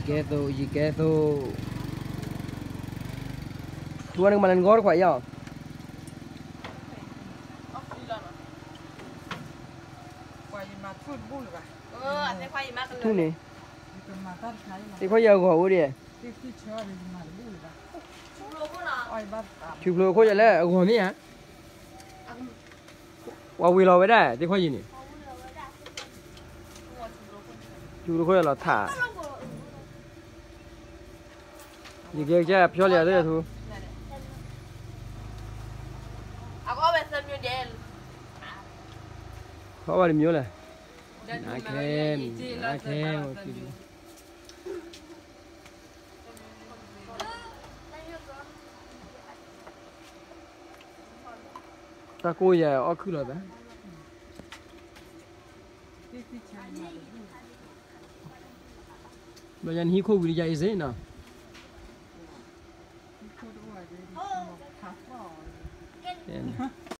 Jiketo. Tuan yang mana ngor kuat ya? Tu ni. Thì có giờ gọi đi. Chụp lô có giờ là gọi gì hả? Qua quy lô vậy đấy, thì có gì nè? Chụp lô có giờ là thả. Gì kia chứ, phiêu liệt đấy thu. Có bao nhiêu này? Nãy khen. Ta cô giờ ở cứ rồi bé. Bây giờ hi cô đi dạy gì nào?